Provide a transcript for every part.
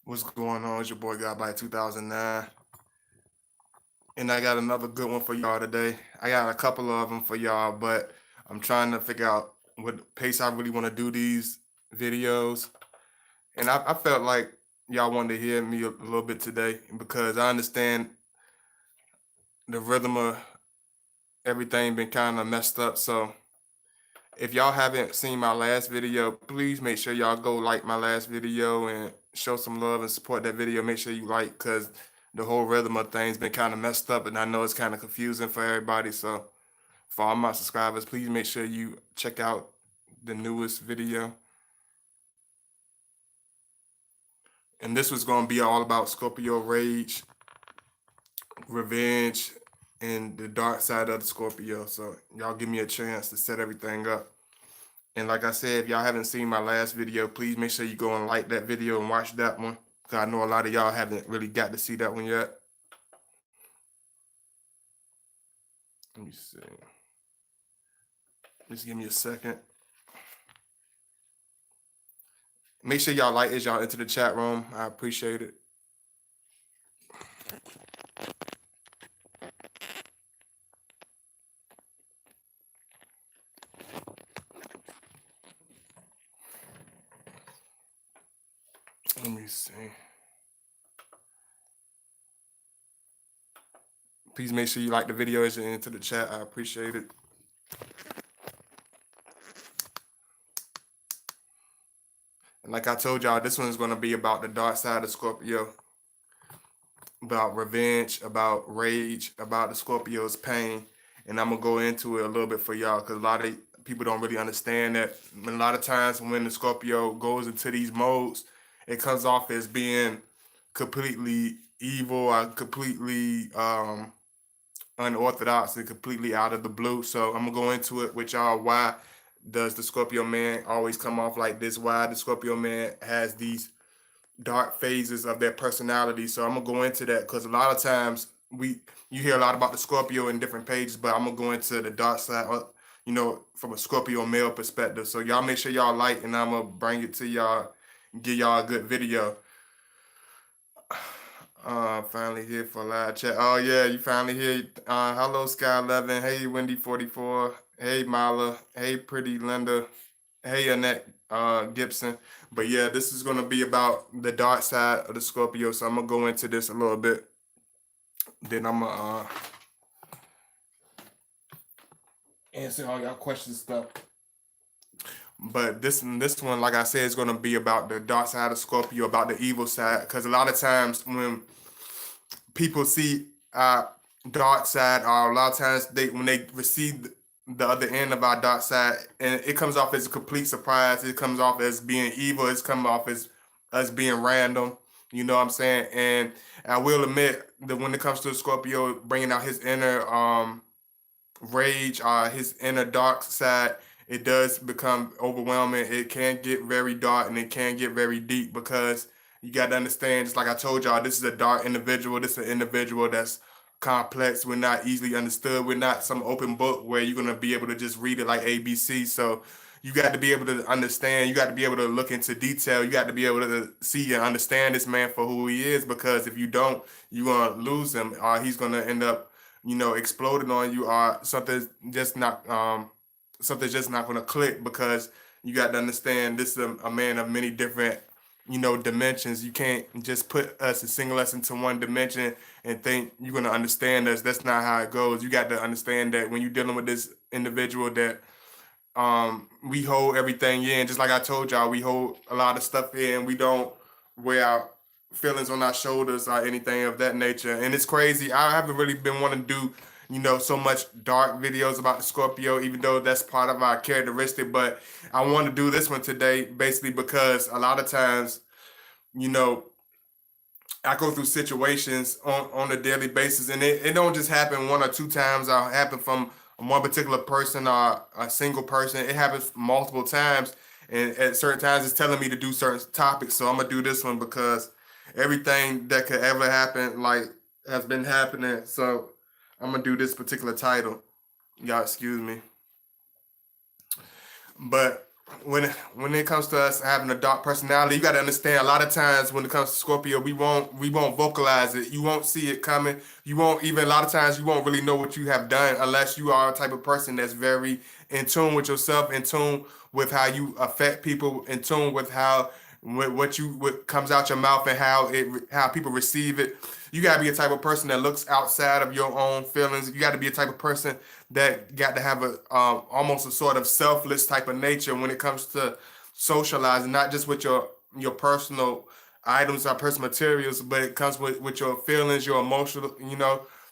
What's going on? It's your boy Got by 2009. And I got another good one for y'all today. I got a couple of them for y'all, but I'm trying to figure out what pace I really want to do these videos. And I felt like y'all wanted to hear me a little bit today because I understand the rhythm of everything been kind of messed up. So if y'all haven't seen my last video, please make sure y'all go like my last video and show some love and support that video. Make sure you like because the whole rhythm of things been kind of messed up and I know it's kind of confusing for everybody. So for all my subscribers, please make sure you check out the newest video. And this was going to be all about Scorpio rage, revenge, and the dark side of the Scorpio. So y'all give me a chance to set everything up. And like I said, if y'all haven't seen my last video, please make sure you go and like that video and watch that one. Because I know a lot of y'all haven't really got to see that one yet. Let me see. Just give me a second. Make sure y'all like as y'all into the chat room. I appreciate it. Let me see. Please make sure you like the video as you're into the chat. I appreciate it. And like I told y'all, this one is going to be about the dark side of Scorpio, about revenge, about rage, about the Scorpio's pain. And I'm going to go into it a little bit for y'all because a lot of people don't really understand that. A lot of times when the Scorpio goes into these modes, it comes off as being completely evil or completely unorthodox and completely out of the blue. So I'm gonna go into it with y'all. Why does the Scorpio man always come off like this? Why the Scorpio man has these dark phases of their personality? So I'm gonna go into that because a lot of times you hear a lot about the Scorpio in different pages, but I'm gonna go into the dark side, from a Scorpio male perspective. So y'all make sure y'all like, and I'm gonna bring it to y'all, give y'all a good video. Finally here for live chat. Oh yeah, you finally here. Hello Sky 11. Hey Wendy 44. Hey Mala. Hey Pretty Linda. Hey Annette Gibson. But yeah, this is gonna be about the dark side of the Scorpio. So I'm gonna go into this a little bit. Then I'm gonna answer all y'all questions and stuff. But this one, like I said, is gonna be about the dark side of Scorpio, about the evil side. Because a lot of times when people see our dark side, or a lot of times when they receive the other end of our dark side, and it comes off as a complete surprise. It comes off as being evil. It's come off as us being random. You know what I'm saying? And I will admit that when it comes to Scorpio bringing out his inner rage, his inner dark side, it does become overwhelming. It can get very dark and it can get very deep because you got to understand, just like I told y'all, this is a dark individual. This is an individual that's complex. We're not easily understood. We're not some open book where you're going to be able to just read it like ABC. So you got to be able to understand. You got to be able to look into detail. You got to be able to see and understand this man for who he is, because if you don't, you're going to lose him. He's going to end up, exploding on you, or something's just not going to click, because you got to understand this is a man of many different dimensions. You can't just put us and single us into one dimension and think you're going to understand us. That's not how it goes. You got to understand that when you're dealing with this individual, that we hold everything in. Just like I told y'all, we hold a lot of stuff in. We don't wear our feelings on our shoulders or anything of that nature. And it's crazy. I haven't really been wanting to do so much dark videos about the Scorpio, even though that's part of our characteristic. But I want to do this one today basically because a lot of times, you know, I go through situations on a daily basis, and it don't just happen one or two times or happen from one particular person or a single person. It happens multiple times, and at certain times it's telling me to do certain topics. So I'm gonna do this one because everything that could ever happen like has been happening. So I'm gonna do this particular title. Y'all excuse me. But when it comes to us having a dark personality, you got to understand a lot of times when it comes to Scorpio, we won't vocalize it. You won't see it coming. You won't even a lot of times you won't really know what you have done unless you are a type of person that's very in tune with yourself, in tune with how you affect people, in tune with how what comes out your mouth and how people receive it. You got to be a type of person that looks outside of your own feelings. You got to be a type of person that got to have a almost a sort of selfless type of nature when it comes to socializing, not just with your personal items or personal materials, but it comes with your feelings, your emotional.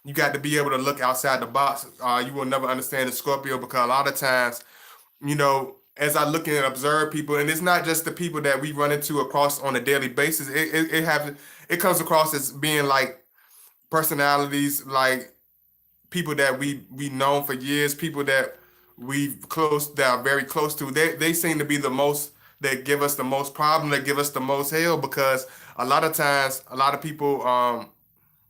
You got to be able to look outside the box. You will never understand the Scorpio because a lot of times, as I look and observe people, and it's not just the people that we run into across on a daily basis. It comes across as being like personalities, like people that we known for years, people that are very close to. They seem to be the most that give us the most problem, that give us the most hell because a lot of times, a lot of people,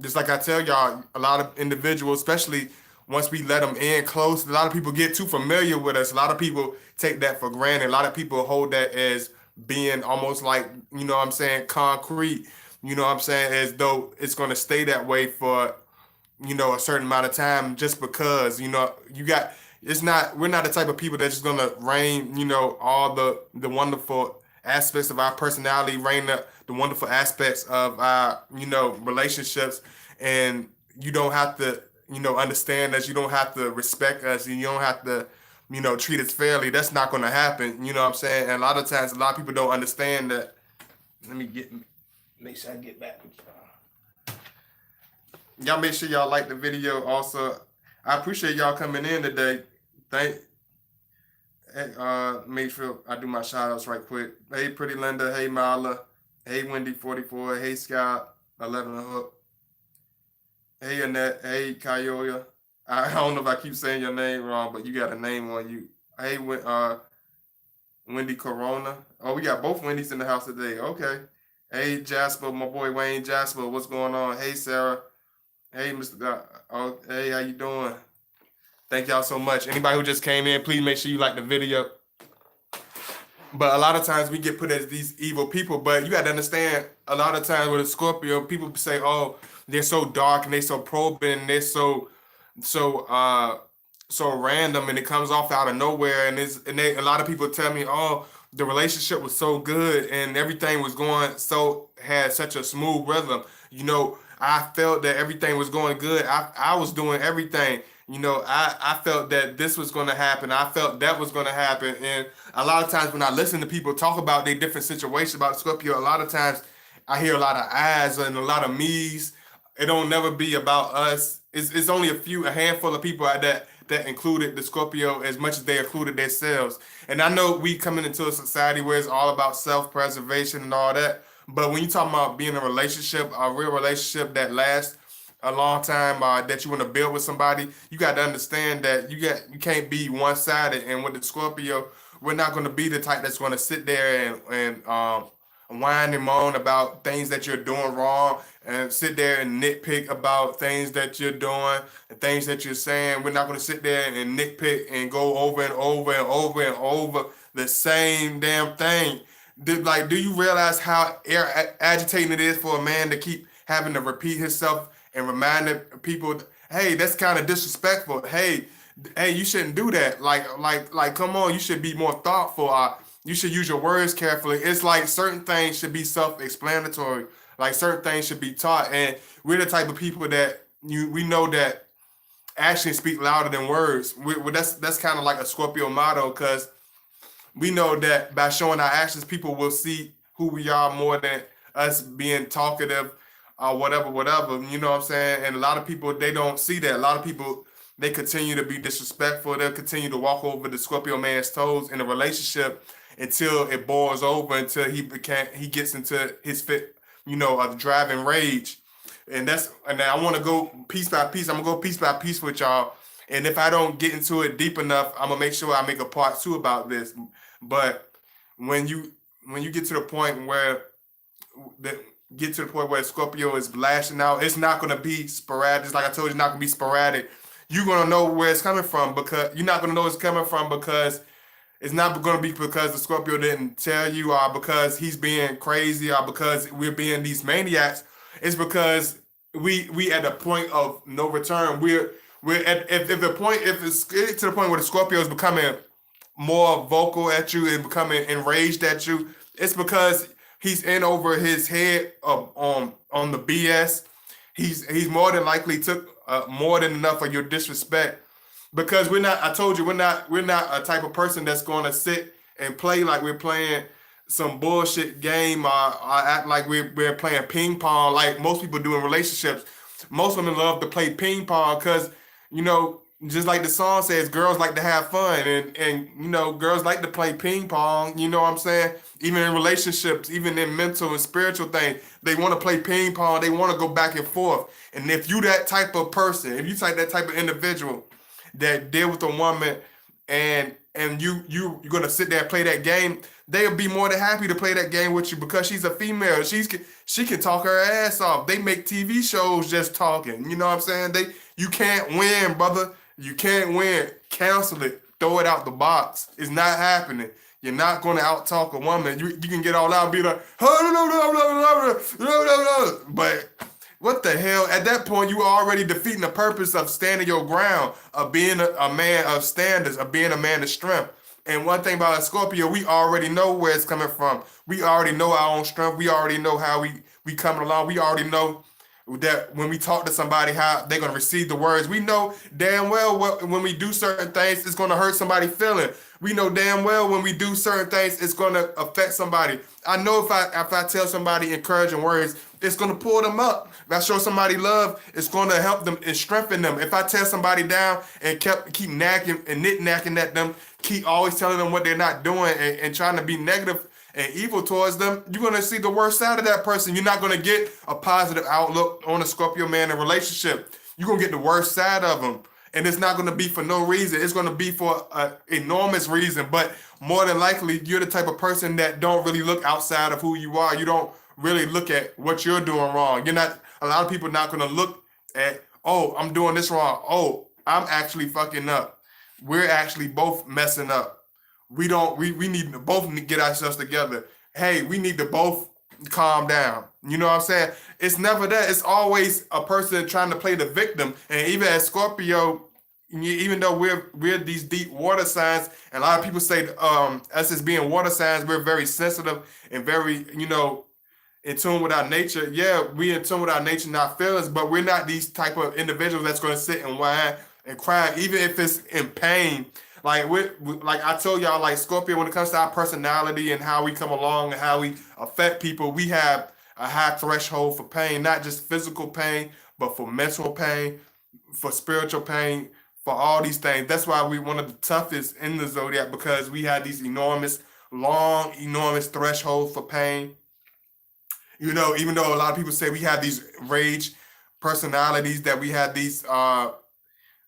just like I tell y'all, a lot of individuals, especially once we let them in close, a lot of people get too familiar with us. A lot of people take that for granted. A lot of people hold that as being almost like, what I'm saying, concrete, what I'm saying, as though it's going to stay that way for, a certain amount of time just because, you got, we're not the type of people that's just going to reign, all the wonderful aspects of our personality, reign the wonderful aspects of our, relationships. And you don't have to, understand us. You don't have to respect us. And you don't have to, treat us fairly. That's not going to happen. You know what I'm saying? And a lot of times, a lot of people don't understand that. Let me make sure I get back with y'all. Make sure y'all like the video. Also, I appreciate y'all coming in today. Make sure I do my shout outs right quick. Hey, Pretty Linda. Hey, Marla. Hey, Wendy 44. Hey, Scott 11 Hook. Hey, Annette. Hey, Kayoya. I don't know if I keep saying your name wrong, but you got a name on you. Hey, Wendy Corona. Oh, we got both Wendy's in the house today. Okay. Hey, Jasper, my boy Wayne Jasper. What's going on? Hey, Sarah. Hey, Mr. God. Oh, hey, how you doing? Thank y'all so much. Anybody who just came in, please make sure you like the video. But a lot of times we get put as these evil people, but you got to understand, a lot of times with a Scorpio, people say, oh, they're so dark and they're so probing and they're so random, and it comes off out of nowhere. And a lot of people tell me, oh, the relationship was so good and everything was going had such a smooth rhythm. I felt that everything was going good. I was doing everything. I felt that this was going to happen. I felt that was going to happen. And a lot of times when I listen to people talk about their different situations about Scorpio, a lot of times I hear a lot of I's and a lot of me's. It don't never be about us. It's only a handful of people that included the Scorpio as much as they included themselves. And I know we coming into a society where it's all about self-preservation and all that. But when you talking about being in a relationship, a real relationship that lasts a long time, that you want to build with somebody, you got to understand that you can't be one-sided. And with the Scorpio, we're not going to be the type that's going to sit there and whine and moan about things that you're doing wrong and sit there and nitpick about things that you're doing and things that you're saying. We're not going to sit there and nitpick and go over and over and over and over the same damn thing. Do you realize how agitating it is for a man to keep having to repeat himself and reminding people, hey, that's kind of disrespectful. Hey, you shouldn't do that. Like, come on, you should be more thoughtful. You should use your words carefully. It's like certain things should be self-explanatory. Like certain things should be taught. And we're the type of people that we know that actions speak louder than words. That's kind of like a Scorpio motto, because we know that by showing our actions, people will see who we are more than us being talkative or whatever. You know what I'm saying? And a lot of people, they don't see that. A lot of people, they continue to be disrespectful. They'll continue to walk over the Scorpio man's toes in a relationship until it boils over, until he gets into his fit, of driving rage. And I want to go piece by piece. I'm gonna go piece by piece with y'all. And if I don't get into it deep enough, I'm gonna make sure I make a part 2 about this. But when you get to the point where Scorpio is lashing out, it's not gonna be sporadic. Just like I told you, it's not gonna be sporadic. You're gonna know where it's coming from, because you're not gonna know it's coming from because It's not going to be because the Scorpio didn't tell you, or because he's being crazy, or because we're being these maniacs. It's because we at the point of no return. We're at if the point if it's getting to the point where the Scorpio is becoming more vocal at you and becoming enraged at you, it's because he's in over his head of on the BS. He's more than likely took more than enough of your disrespect, because we're not. I told you we're not a type of person that's going to sit and play like we're playing some bullshit game, or act like we're playing ping pong like most people do in relationships. Most women love to play ping pong because, you know, just like the song says, girls like to have fun, and you know, girls like to play ping pong. You know what I'm saying? Even in relationships, even in mental and spiritual things, they want to play ping pong. They want to go back and forth. And if you that type of person, if you that type of individual that deal with a woman, and you're gonna sit there and play that game, they'll be more than happy to play that game with you because she's a female. She can talk her ass off. They make TV shows just talking. You know what I'm saying? You can't win, brother. You can't win. Cancel it. Throw it out the box. It's not happening. You're not going to out-talk a woman. You can get all out and be like, but what the hell? At that point, you are already defeating the purpose of standing your ground, of being a man of standards, of being a man of strength. And one thing about a Scorpio, we already know where it's coming from. We already know our own strength. We already know how we coming along. We already know that when we talk to somebody, how they're going to receive the words. We know damn well when we do certain things, it's going to hurt somebody's feeling. We know damn well when we do certain things, it's going to affect somebody. I know if I tell somebody encouraging words, it's going to pull them up. If I show somebody love, it's going to help them and strengthen them. If I tear somebody down and keep nagging and nit-knacking at them, keep always telling them what they're not doing, and trying to be negative and evil towards them, you're going to see the worst side of that person. You're not going to get a positive outlook on a Scorpio man in a relationship. You're going to get the worst side of them. And it's not going to be for no reason. It's going to be for an enormous reason. But more than likely, you're the type of person that don't really look outside of who you are. You don't really look at what you're doing wrong. You're not. A lot of people not going to look at, oh, I'm doing this wrong. Oh, I'm actually fucking up. We're actually both messing up. We need to both get ourselves together. Hey, we need to both calm down. You know what I'm saying? It's never that. It's always a person trying to play the victim. And even as Scorpio, even though we're these deep water signs, and a lot of people say us as being water signs, we're very sensitive and very, in tune with our nature. Yeah, we in tune with our nature and our feelings, but we're not these type of individuals that's going to sit and whine and cry, even if it's in pain. Like like I told y'all, like Scorpio, when it comes to our personality and how we come along and how we affect people, we have a high threshold for pain, not just physical pain, but for mental pain, for spiritual pain, for all these things. That's why we one of the toughest in the zodiac, because we have these enormous thresholds for pain. Even though a lot of people say we have these rage personalities, that we have these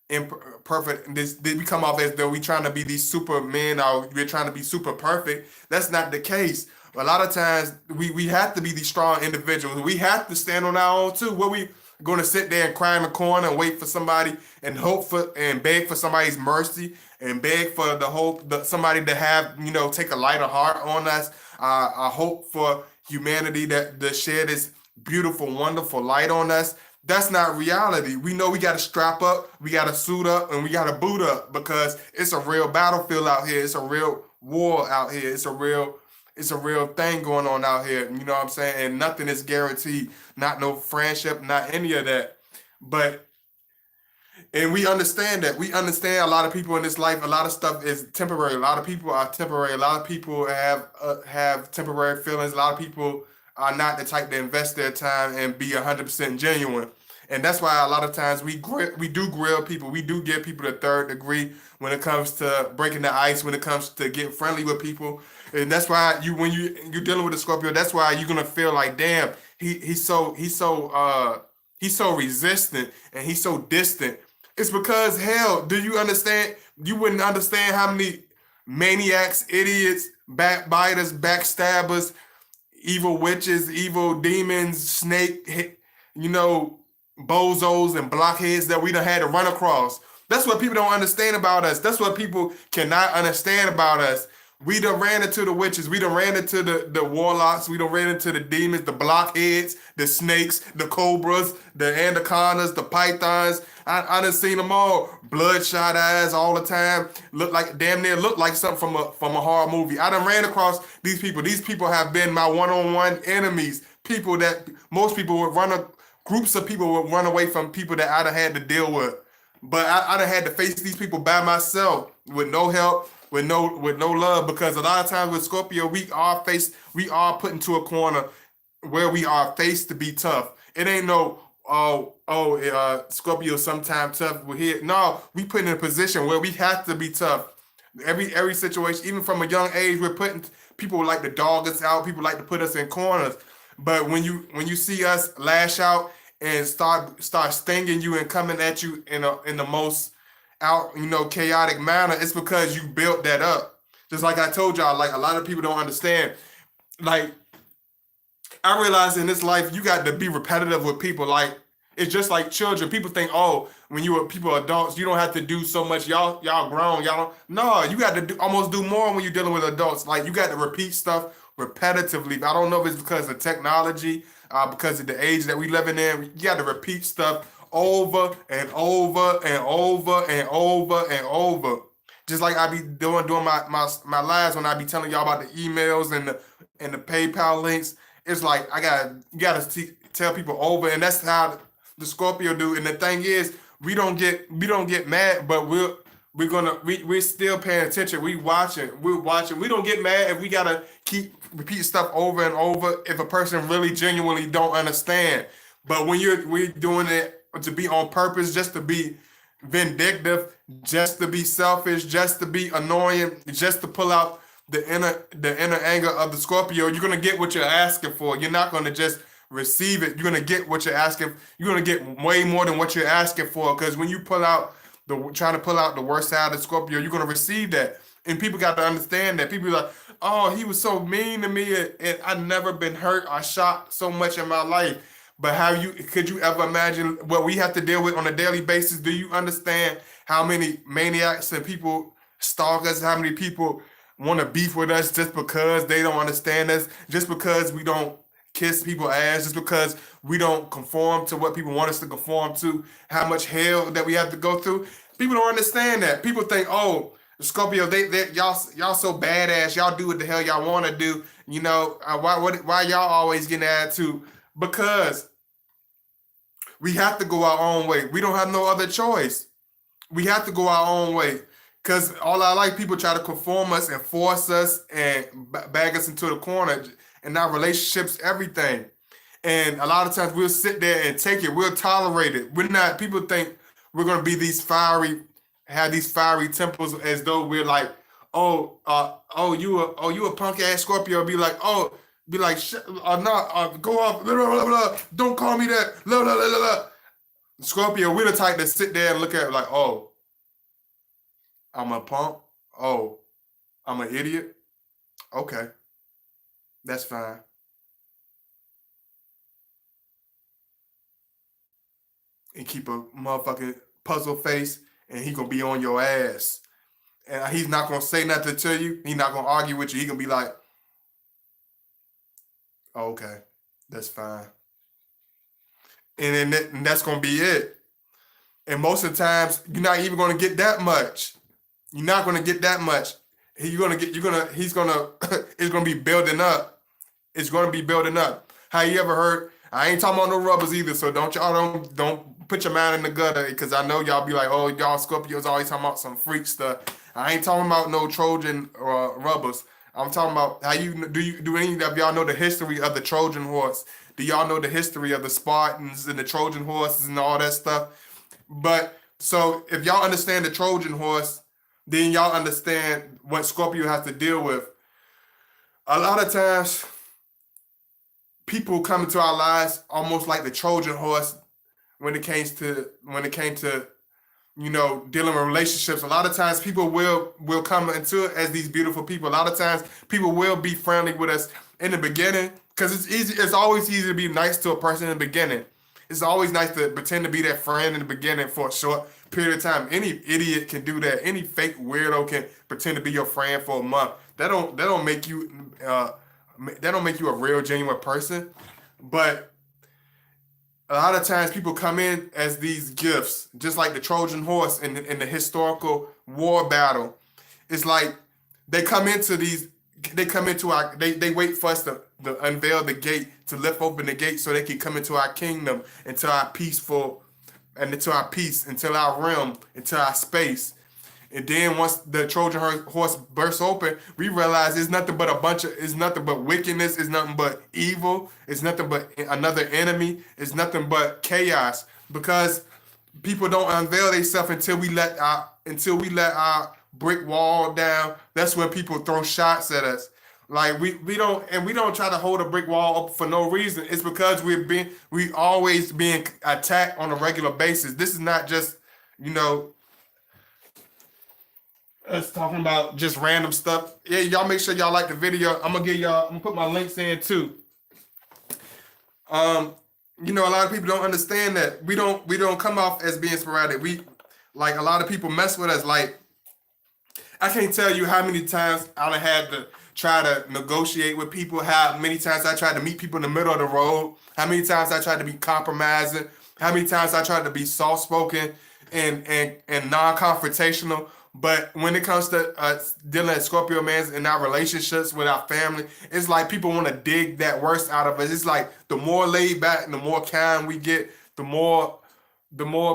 imperfect, we come off as though we trying to be these supermen, or we're trying to be super perfect. That's not the case. A lot of times we have to be these strong individuals. We have to stand on our own too. What we going to sit there and cry in the corner and wait for somebody and hope for and beg for somebody's mercy and beg for the hope that somebody to have, take a lighter heart on us. I hope for humanity that share this beautiful, wonderful light on us. That's not reality. We know we got to strap up, we got to suit up, and we got to boot up, because it's a real battlefield out here. It's a real war out here. It's a real thing going on out here. You know what I'm saying? And nothing is guaranteed. Not no friendship, not any of that. And we understand that. We understand a lot of people in this life, a lot of stuff is temporary. A lot of people are temporary. A lot of people have temporary feelings. A lot of people are not the type to invest their time and be 100% genuine. And that's why a lot of times we do grill people. We do give people the third degree when it comes to breaking the ice, when it comes to getting friendly with people. And that's why when you're dealing with a Scorpio, that's why you're gonna feel like, damn, he's so resistant and he's so distant. It's because, hell, do you understand? You wouldn't understand how many maniacs, idiots, backbiters, backstabbers, evil witches, evil demons, snake, bozos and blockheads that we done had to run across. That's what people don't understand about us. That's what people cannot understand about us. We done ran into the witches. We done ran into the warlocks. We done ran into the demons, the blockheads, the snakes, the cobras, the anacondas, the pythons. I done seen them all. Bloodshot eyes all the time. Look like damn near look like something from a horror movie. I done ran across these people. These people have been my one-on-one enemies. People that most people would groups of people would run away from people that I done had to deal with. But I done had to face these people by myself with no help, with no love, because a lot of times with Scorpio, we are put into a corner where we are faced to be tough. It ain't no Scorpio sometimes tough. We're here. No, we put in a position where we have to be tough. Every situation, even from a young age, we're putting people like to dog us out. People like to put us in corners. But when you see us lash out and start stinging you and coming at you in the most chaotic manner, it's because you built that up. Just like I told y'all, like a lot of people don't understand. Like I realize in this life you got to be repetitive with people. Like it's just like children. People think, oh, when you are people adults, you don't have to do so much. Y'all grown. No, you got to almost do more when you're dealing with adults. Like you got to repeat stuff repetitively. I don't know if it's because of technology, because of the age that we living in. You got to repeat stuff over and over and over and over and over. Just like I be doing my lives when I be telling y'all about the emails and the PayPal links. It's like you gotta tell people over, and that's how the Scorpio do. And the thing is, we don't get mad, but we're still paying attention. We're watching. We don't get mad if we gotta keep repeating stuff over and over if a person really genuinely don't understand. But when we're doing it to be on purpose, just to be vindictive, just to be selfish, just to be annoying, just to pull out the inner anger of the Scorpio, you're gonna get what you're asking for. You're not gonna just receive it. You're gonna get what you're asking. You're gonna get way more than what you're asking for. Because when you trying to pull out the worst side of Scorpio, you're gonna receive that. And people got to understand that. People are like, oh, he was so mean to me, and I've never been hurt or shot so much in my life. But could you ever imagine what we have to deal with on a daily basis? Do you understand how many maniacs and people stalk us? How many people want to beef with us just because they don't understand us? Just because we don't kiss people's ass? Just because we don't conform to what people want us to conform to? How much hell that we have to go through? People don't understand that. People think, oh, Scorpio, y'all so badass. Y'all do what the hell y'all want to do. Why y'all always getting attitude? Because we have to go our own way. We don't have no other choice. We have to go our own way. Because all our life, people try to conform us and force us and bag us into the corner. And our relationships, everything. And a lot of times we'll sit there and take it. We'll tolerate it. People think we're going to be have these fiery tempers as though we're like, you a punk ass Scorpio. Be like, go off, blah, blah, blah, don't call me that, blah, blah, blah, blah. Scorpio, we're the type to sit there and look at it like, oh, I'm a punk, oh, I'm an idiot, okay, that's fine. And keep a motherfucking puzzle face, and he gonna be on your ass. And he's not gonna say nothing to you, he's not gonna argue with you, he gonna be like, oh, okay, that's fine. And then that's gonna be it. And most of the times, you're not even gonna get that much. You're not gonna get that much. It's gonna be building up. It's gonna be building up. How you ever heard? I ain't talking about no rubbers either, so don't put your mind in the gutter, because I know y'all be like, oh, y'all Scorpios always talking about some freak stuff. I ain't talking about no Trojan rubbers. I'm talking about how do any of y'all know the history of the Trojan horse? Do y'all know the history of the Spartans and the Trojan horses and all that stuff? But so if y'all understand the Trojan horse, then y'all understand what Scorpio has to deal with. A lot of times, people come into our lives almost like the Trojan horse when it came to dealing with relationships. A lot of times people will come into it as these beautiful people. A lot of times people will be friendly with us in the beginning, because it's always easy to be nice to a person in the beginning. It's always nice to pretend to be their friend in the beginning for a short period of time. Any idiot can do that. Any fake weirdo can pretend to be your friend for a month. That don't make you a real genuine person. But a lot of times people come in as these gifts, just like the Trojan horse in the historical war battle. It's like they come into our, they wait for us to unveil the gate, to lift open the gate so they can come into our kingdom, into our peaceful, and into our peace, into our realm, into our space. And then once the Trojan horse bursts open, we realize it's nothing but it's nothing but wickedness, it's nothing but evil, it's nothing but another enemy, it's nothing but chaos. Because people don't unveil themselves until we let our brick wall down. That's when people throw shots at us. Like we don't try to hold a brick wall up for no reason. It's because we always being attacked on a regular basis. This is not just, us talking about just random stuff. Yeah, y'all make sure y'all like the video. I'm gonna put my links in too. A lot of people don't understand that we don't come off as being sporadic. Like a lot of people mess with us. Like, I can't tell you how many times I had to try to negotiate with people, how many times I tried to meet people in the middle of the road, how many times I tried to be compromising, how many times I tried to be soft-spoken and non-confrontational. But when it comes to dealing as Scorpio men in our relationships with our family, it's like people want to dig that worst out of us. It's like the more laid back and the more kind we get, the more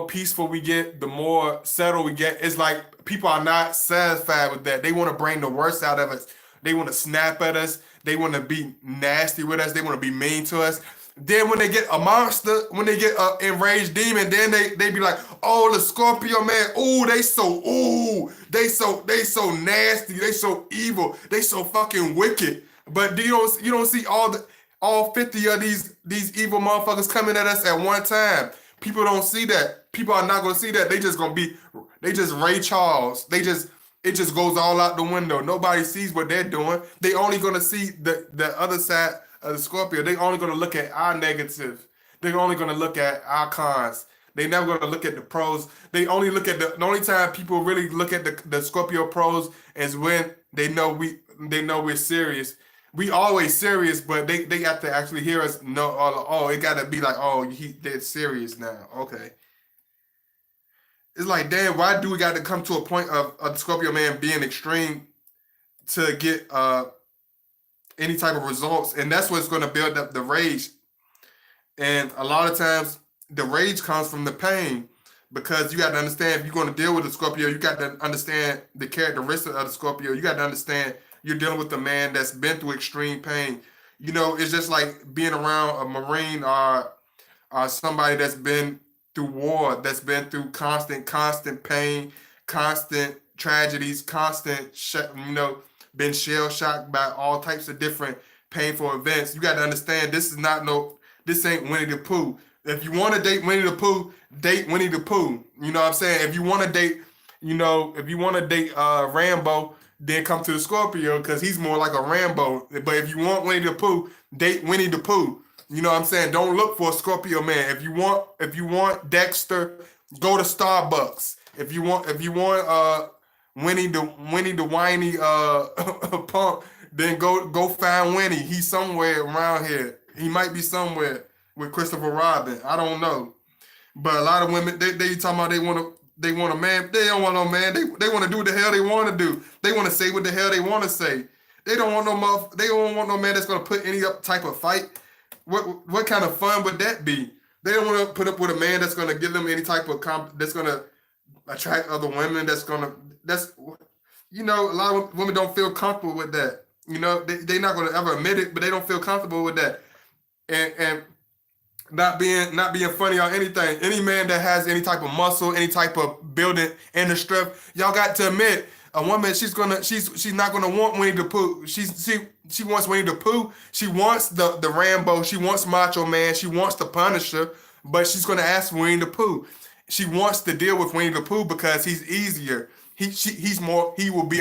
peaceful we get, the more settled we get. It's like people are not satisfied with that. They want to bring the worst out of us. They want to snap at us. They want to be nasty with us. They want to be mean to us. Then when they get a monster, when they get an enraged demon, then they be like, oh, the Scorpio man, they so nasty, they so evil, they so fucking wicked. But you don't see all 50 of these evil motherfuckers coming at us at one time. People don't see that. People are not gonna see that. They just Ray Charles. It just goes all out the window. Nobody sees what they're doing. They only gonna see the other side of the Scorpio. They only gonna look at our negative. They're only gonna look at our cons. They never gonna look at the pros. They only look at the only time people really look at the Scorpio pros is when they know we're serious. We always serious, but they have to actually hear us know. Oh, it gotta be like, they're serious now. Okay. It's like, damn, why do we got to come to a point of the Scorpio man being extreme to get any type of results? And that's what's going to build up the rage. And a lot of times the rage comes from the pain, because you got to understand, if you're going to deal with the Scorpio, you got to understand the characteristics of the Scorpio. You got to understand you're dealing with a man that's been through extreme pain. It's just like being around a Marine or somebody that's been through war, that's been through constant pain, constant tragedies, been shell shocked by all types of different painful events. You got to understand this ain't Winnie the Pooh. If you want to date Winnie the Pooh, date Winnie the Pooh. You know what I'm saying? If you want to date, Rambo, then come to the Scorpio, because he's more like a Rambo. But if you want Winnie the Pooh, date Winnie the Pooh. You know what I'm saying? Don't look for a Scorpio man. If you want Dexter, go to Starbucks. If you want Winnie the whiny punk, then go find Winnie. He's somewhere around here. He might be somewhere with Christopher Robin. I don't know. But a lot of women, they talking about they want a man. They don't want no man. They want to do what the hell they want to do. They want to say what the hell they want to say. They don't want no man that's gonna put any type of fight. What kind of fun would that be? They don't want to put up with a man that's going to give them any type of that's going to attract other women. A lot of women don't feel comfortable with that. They're not going to ever admit it, but they don't feel comfortable with that. And not being funny or anything. Any man that has any type of muscle, any type of building inner strength, y'all got to admit, a woman, she's not gonna want Winnie the Pooh. She wants Winnie the Pooh. She wants the Rambo. She wants Macho Man. She wants the Punisher, but she's gonna ask for Winnie the Pooh. She wants to deal with Winnie the Pooh because he's easier. He's more. He will be.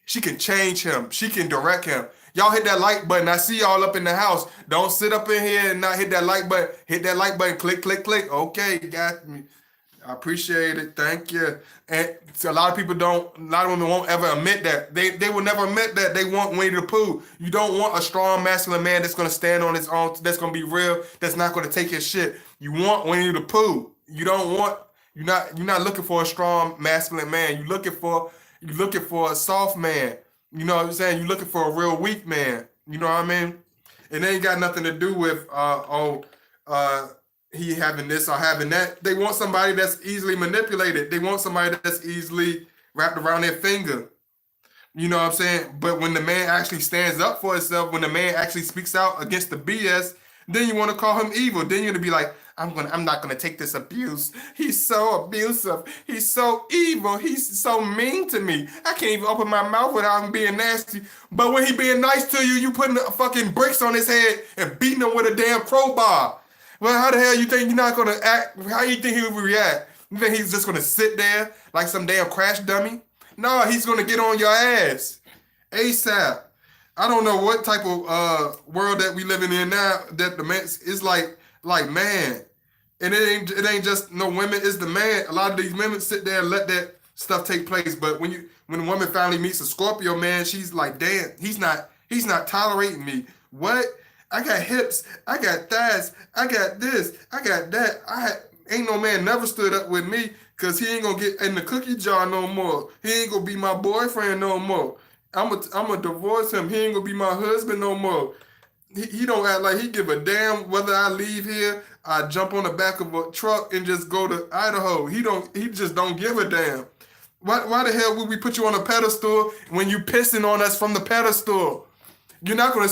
She can change him. She can direct him. Y'all hit that like button. I see y'all up in the house. Don't sit up in here and not hit that like button. Hit that like button. Click, click, click. Okay, got me. I appreciate it. Thank you. And so a lot of people don't, a lot of women won't ever admit that. They will never admit that they want Winnie the Pooh. You don't want a strong masculine man that's going to stand on his own, that's going to be real, that's not going to take his shit. You want Winnie the Pooh. You don't want, you're not looking for a strong masculine man. You're looking for a soft man. You know what I'm saying? You're looking for a real weak man. You know what I mean? It ain't got nothing to do with he having this or having that. They want somebody that's easily manipulated. They want somebody that's easily wrapped around their finger. You know what I'm saying? But when the man actually stands up for himself, when the man actually speaks out against the BS, then you want to call him evil. Then you're gonna be like, I'm not gonna take this abuse. He's so abusive. He's so evil. He's so mean to me. I can't even open my mouth without him being nasty. But when he being nice to you, you putting fucking bricks on his head and beating him with a damn crowbar. Well, how the hell you think you're not gonna act? How you think he would react? You think he's just gonna sit there like some damn crash dummy? No, he's gonna get on your ass ASAP. I don't know what type of world that we living in now. That the man is like man, and it ain't just no women. It's the man. A lot of these women sit there and let that stuff take place. But when a woman finally meets a Scorpio man, she's like, damn, he's not tolerating me. What? I got hips, I got thighs, I got this, I got that. Ain't no man never stood up with me because he ain't gonna get in the cookie jar no more. He ain't gonna be my boyfriend no more. I'm gonna divorce him. He ain't gonna be my husband no more. He don't act like he give a damn whether I leave here, I jump on the back of a truck and just go to Idaho. He just don't give a damn. Why the hell would we put you on a pedestal when you pissing on us from the pedestal? You're not gonna.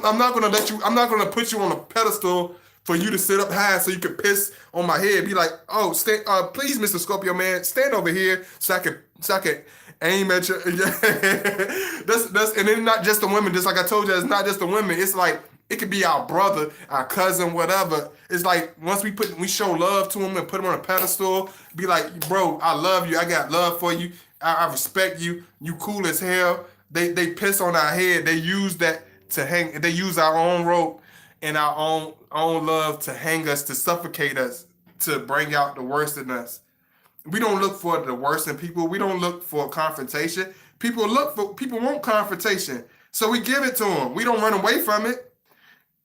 I'm not gonna let you. I'm not gonna put you on a pedestal for you to sit up high so you can piss on my head. Be like, oh, please, Mr. Scorpio man, stand over here so I can aim at you. that's and it's not just the women. Just like I told you, it's not just the women. It's like it could be our brother, our cousin, whatever. It's like once we show love to him and put him on a pedestal, be like, bro, I love you. I got love for you. I respect you. You cool as hell. They piss on our head. They use that to hang. They use our own rope and our own love to hang us, to suffocate us, to bring out the worst in us. We don't look for the worst in people. We don't look for confrontation. People want confrontation, so we give it to them. We don't run away from it.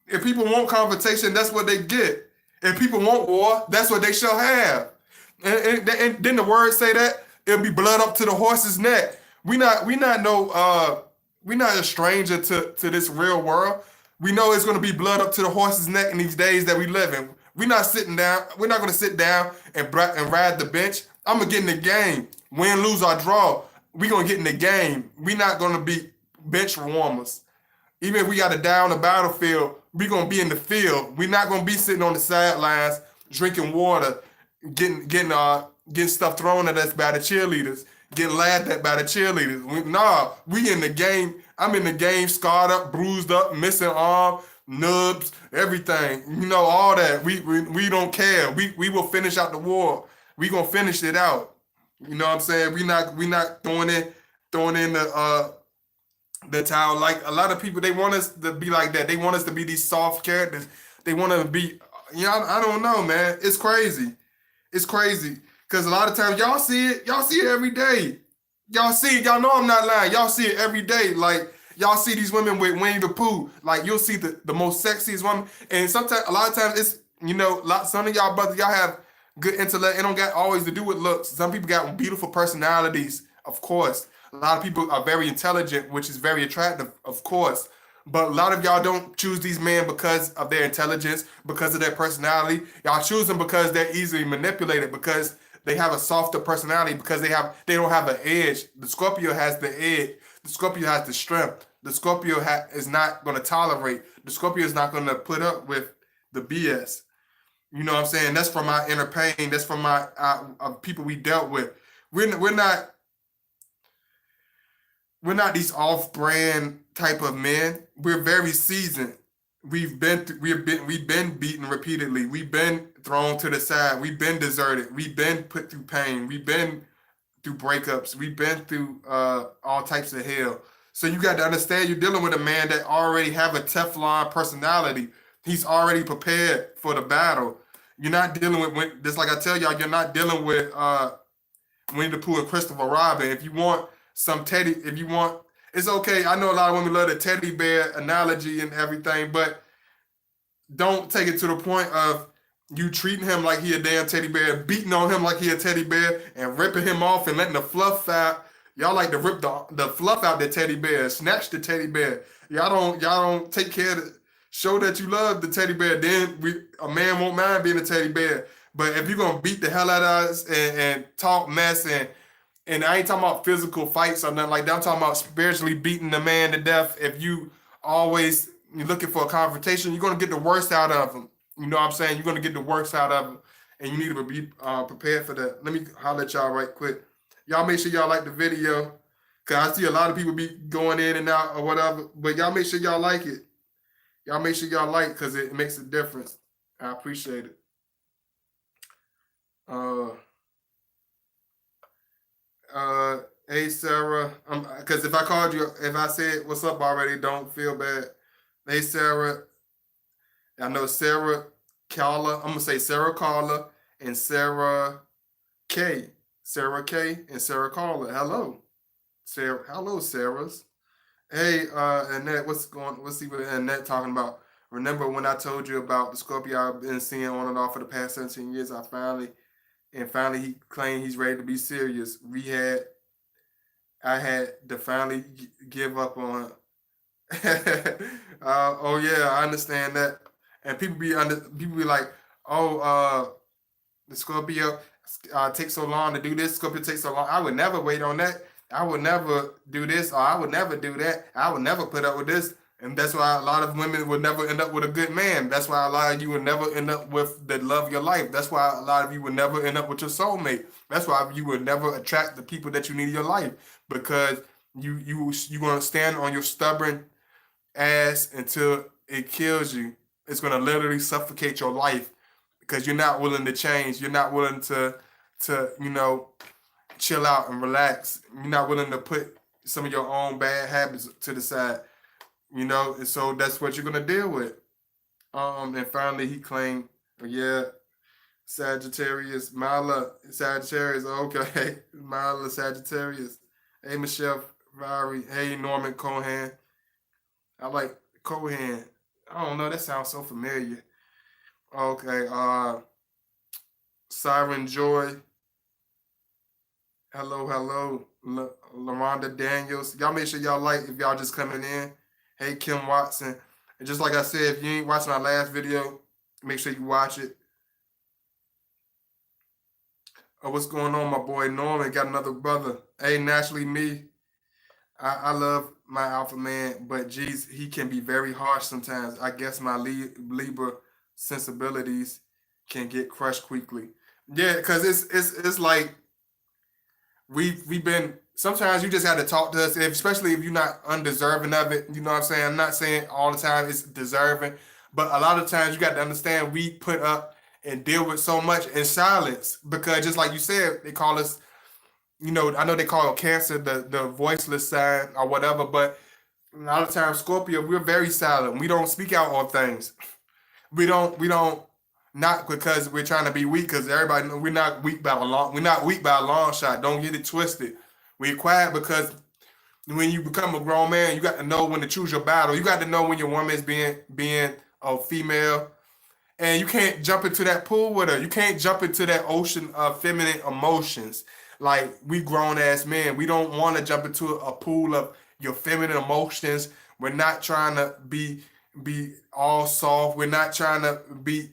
If people want confrontation, that's what they get. If people want war, that's what they shall have. And then the words say that it'll be blood up to the horse's neck. We not a stranger to this real world. We know it's going to be blood up to the horse's neck in these days that we live in. We're not sitting down. We're not going to sit down and ride the bench. I'm going to get in the game. Win, lose, or draw. We're going to get in the game. We're not going to be bench warmers. Even if we got to die on the battlefield, we're going to be in the field. We're not going to be sitting on the sidelines drinking water, getting stuff thrown at us by the cheerleaders. Getting laughed at by the cheerleaders. We in the game. I'm in the game, scarred up, bruised up, missing arm, nubs, everything. You know, all that. We don't care. We will finish out the war. We gonna finish it out. You know what I'm saying? We not throwing in the towel. Like a lot of people, they want us to be like that. They want us to be these soft characters. They want to be. I don't know, man. It's crazy. It's crazy. Because a lot of times y'all see it every day. Y'all see it, y'all know I'm not lying. Y'all see it every day. Like, y'all see these women with Winnie the Pooh. Like, you'll see the most sexiest woman. And sometimes, a lot of times, it's, some of y'all brothers, y'all have good intellect. It don't got always to do with looks. Some people got beautiful personalities, of course. A lot of people are very intelligent, which is very attractive, of course. But a lot of y'all don't choose these men because of their intelligence, because of their personality. Y'all choose them because they're easily manipulated, because they have a softer personality, because they don't have an edge. The Scorpio has the edge. The Scorpio has the strength. The Scorpio is not going to tolerate. The Scorpio is not going to put up with the BS. You know what I'm saying? That's from my inner pain. That's from my people we dealt with. We're not these off-brand type of men. We're very seasoned. We've been beaten repeatedly. We've been thrown to the side. We've been deserted. We've been put through pain. We've been through breakups. We've been through all types of hell. So you got to understand you're dealing with a man that already have a Teflon personality. He's already prepared for the battle. You're not dealing with just like I tell y'all, you're not dealing with Winnie the Pooh and Christopher Robin. If you want some teddy, if you want, it's okay. I know a lot of women love the teddy bear analogy and everything, but don't take it to the point of you treating him like he a damn teddy bear, beating on him like he a teddy bear, and ripping him off and letting the fluff out. Y'all like to rip the fluff out the teddy bear, snatch the teddy bear. Y'all don't take care of it. Show that you love the teddy bear. Then a man won't mind being a teddy bear. But if you're gonna beat the hell out of us and talk mess and I ain't talking about physical fights or nothing like that. I'm talking about spiritually beating the man to death. If you're looking for a confrontation, you're gonna get the worst out of him. You know what I'm saying? You're gonna get the worst out of him, and you need to be prepared for that. Let me holler at y'all right quick. Y'all make sure y'all like the video, cause I see a lot of people be going in and out or whatever. But y'all make sure y'all like it. Y'all make sure y'all like, cause it makes a difference. I appreciate it. Hey Sarah, cause if I called you, if I said what's up already, don't feel bad. Hey Sarah, I know Sarah Carla. I'm gonna say Sarah Carla and Sarah K. Sarah K and Sarah Carla. Hello, Sarah. Hello, Sarahs. Hey, Annette. Let's see what Annette talking about. Remember when I told you about the Scorpio I've been seeing on and off for the past 17 years? Finally he claimed he's ready to be serious. I had to finally give up on. Oh yeah, I understand that. And people be like, oh, the Scorpio takes so long to do this. Scorpio takes so long. I would never wait on that. I would never do this, or I would never do that. I would never put up with this. And that's why a lot of women would never end up with a good man. That's why a lot of you would never end up with the love of your life. That's why a lot of you would never end up with your soulmate. That's why you would never attract the people that you need in your life, because you gonna stand on your stubborn ass until it kills you. It's gonna literally suffocate your life because you're not willing to change. You're not willing to chill out and relax. You're not willing to put some of your own bad habits to the side. And so that's what you're gonna deal with. And finally he claimed, yeah, Sagittarius, Mala, Sagittarius, okay, Mala, Sagittarius. Hey, Michelle Vary. Hey, Norman Cohan. I like Cohan. I don't know, that sounds so familiar. Okay, Siren Joy. Hello. LaRonda Daniels. Y'all make sure y'all like if y'all just coming in. Hey, Kim Watson. And just like I said, if you ain't watching our last video, make sure you watch it. Oh, what's going on, my boy Norman? Got another brother. Hey, naturally me. I love my alpha man, but geez, he can be very harsh sometimes. I guess my Libra sensibilities can get crushed quickly. Yeah, because it's like we've been, sometimes you just got to talk to us, especially if you're not undeserving of it. You know what I'm saying? I'm not saying all the time it's deserving, but a lot of times you got to understand we put up and deal with so much in silence, because just like you said, they call us, I know they call Cancer the voiceless sign or whatever, but a lot of times Scorpio, we're very silent. We don't speak out on things. We don't not because we're trying to be weak, because everybody know we're not weak by a long shot. Don't get it twisted. We're quiet because when you become a grown man, you got to know when to choose your battle. You got to know when your woman is being a female, and you can't jump into that pool with her. You can't jump into that ocean of feminine emotions. Like, we grown ass men, we don't want to jump into a pool of your feminine emotions. We're not trying to be all soft. We're not trying to be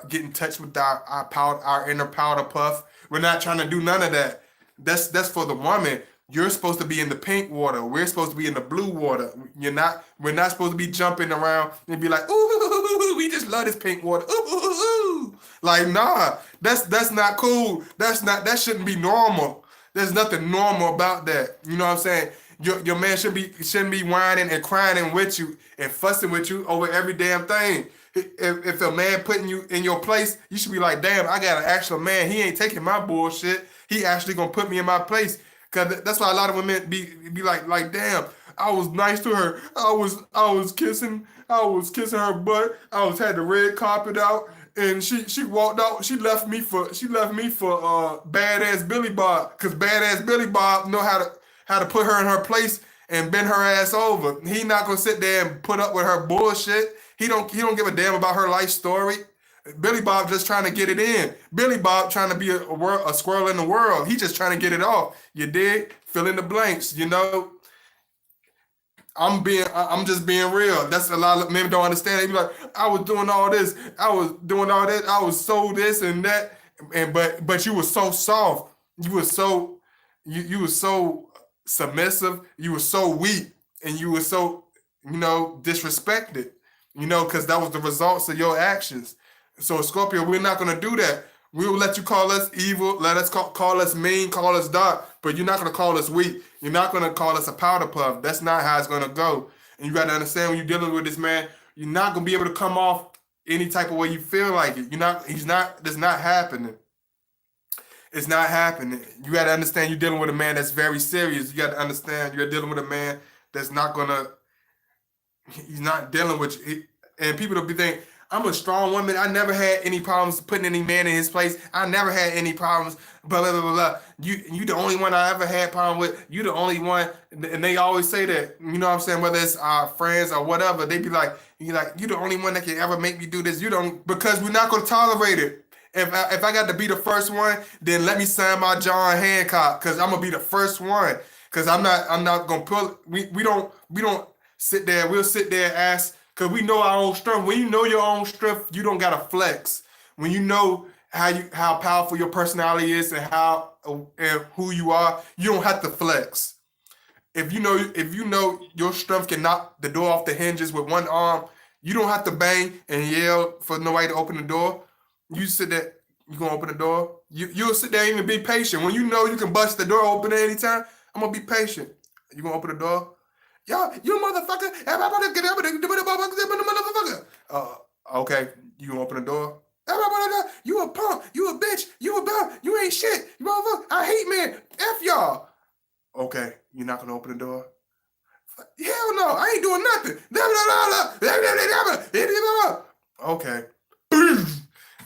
get in touch with our inner powder puff. We're not trying to do none of that. That's for the woman. You're supposed to be in the pink water. We're supposed to be in the blue water. We're not supposed to be jumping around and be like, ooh, we just love this pink water. Ooh. Like, nah, that's not cool. That shouldn't be normal. There's nothing normal about that. You know what I'm saying? Your man shouldn't be whining and crying with you and fussing with you over every damn thing. If a man putting you in your place, you should be like, damn, I got an actual man. He ain't taking my bullshit. He actually gonna put me in my place. Cause that's why a lot of women be like, damn, I was nice to her. I was kissing her butt. Had the red carpet out, and she walked out. She left me for badass Billy Bob, because badass Billy Bob know how to put her in her place and bend her ass over. He not gonna sit there and put up with her bullshit. He don't give a damn about her life story. Billy Bob just trying to get it in. Billy Bob trying to be a squirrel in the world. He just trying to get it off. You dig? Fill in the blanks. You know. I'm just being real. That's a lot of men don't understand. They be like, I was doing all this, I was doing all that, I was so this and that, and but you were so soft. You were so you were so submissive. You were so weak, and you were so disrespected. Because that was the results of your actions. So Scorpio, we're not gonna do that. We will let you call us evil, let us call us mean, call us dark, but you're not gonna call us weak. You're not gonna call us a powder puff. That's not how it's gonna go. And you gotta understand, when you're dealing with this man, you're not gonna be able to come off any type of way you feel like it. That's not happening. It's not happening. You gotta understand, you're dealing with a man that's very serious. You gotta understand, you're dealing with a man that's not gonna. He's not dealing with you. And people will be thinking, I'm a strong woman. I never had any problems putting any man in his place. I never had any problems. Blah blah blah blah. Blah. You the only one I ever had problem with. You the only one, and they always say that. You know what I'm saying? Whether it's our friends or whatever, they be like, you the only one that can ever make me do this. You don't, because we're not gonna tolerate it. If I got to be the first one, then let me sign my John Hancock, because I'm gonna be the first one. Because I'm not gonna pull. We don't sit there. We'll sit there and ask. Because we know our own strength. When you know your own strength, you don't gotta flex. When you know how powerful your personality is and who you are, you don't have to flex. If you know your strength can knock the door off the hinges with one arm, you don't have to bang and yell for nobody to open the door. You sit there, you gonna open the door. You'll sit there and even be patient. When you know you can bust the door open at any time, I'm gonna be patient. You gonna open the door? Yo, you motherfucker! Everybody get up and do motherfucker. Okay, you gonna open the door? Everybody, you a punk, you a bitch, you a bum, you ain't shit, you motherfucker. I hate men. F y'all. Okay, you're not gonna open the door? Hell no, I ain't doing nothing. Okay.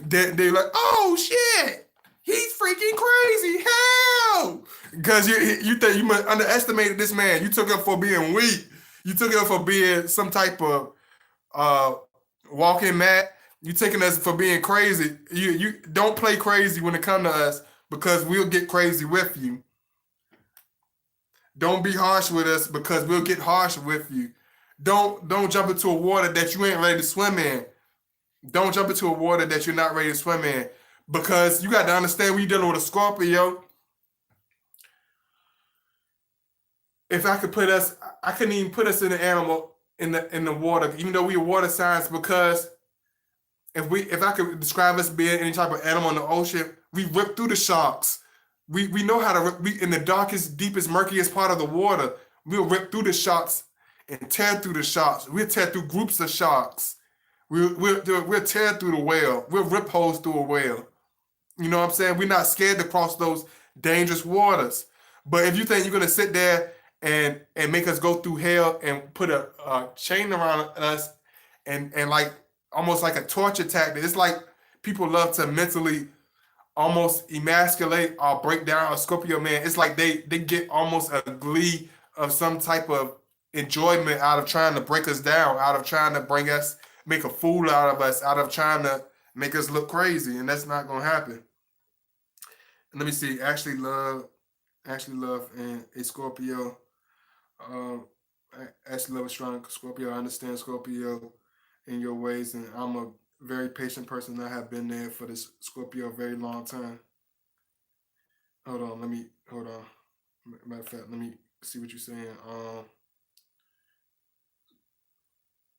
They're like, oh shit, he's freaking crazy. Hell. Because you think you underestimated this man. You took him for being weak. You took him for being some type of walking mat. You taking us for being crazy. You don't play crazy when it comes to us, because we'll get crazy with you. Don't be harsh with us, because we'll get harsh with you. Don't jump into a water that you ain't ready to swim in. Don't jump into a water that you're not ready to swim in, because you got to understand, when you're dealing with a Scorpio. If I could I couldn't even put us in the animal in the water, even though we are water signs, because if I could describe us being any type of animal in the ocean, we rip through the sharks. We know how to rip, in the darkest, deepest, murkiest part of the water. We'll rip through the sharks and tear through the sharks. We'll tear through groups of sharks. We'll tear through the whale. We'll rip holes through a whale. You know what I'm saying? We're not scared to cross those dangerous waters. But if you think you're gonna sit there and make us go through hell and put a chain around us and like almost like a torture tactic, it's like people love to mentally almost emasculate or break down a Scorpio man. It's like they get almost a glee of some type of enjoyment out of trying to break us down, out of trying to make a fool out of us, out of trying to make us look crazy, and that's not gonna happen. And let me see, Ashley Love and a Scorpio. Um, Ashley Love a strong Scorpio. I understand Scorpio in your ways, and I'm a very patient person. I have been there for this Scorpio a very long time. Hold on. Matter of fact, let me see what you're saying.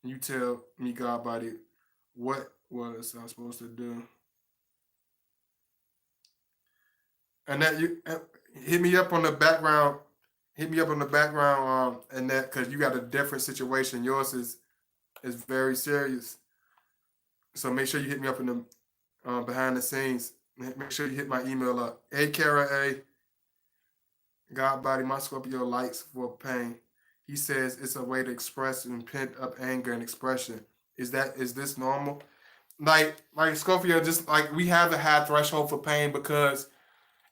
You tell me, God body, what was I supposed to do? And that you hit me up on the background. Hit me up on the background, and that, because you got a different situation. Yours is very serious. So make sure you hit me up in the behind the scenes. Make sure you hit my email up. Hey, Kara A. God body, my Scorpio likes for pain. He says it's a way to express and pent up anger and expression. Is this normal? Like Scorpio, just like we have a high threshold for pain because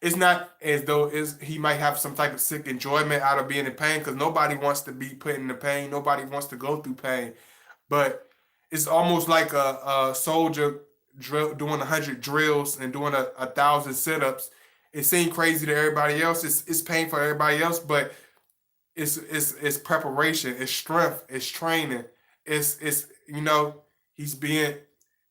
it's not as though he might have some type of sick enjoyment out of being in pain because nobody wants to be put in the pain. Nobody wants to go through pain. But it's almost like a soldier doing 100 drills and doing a thousand sit-ups. It seems crazy to everybody else. It's pain for everybody else, but it's preparation, it's strength, it's training. It's he's being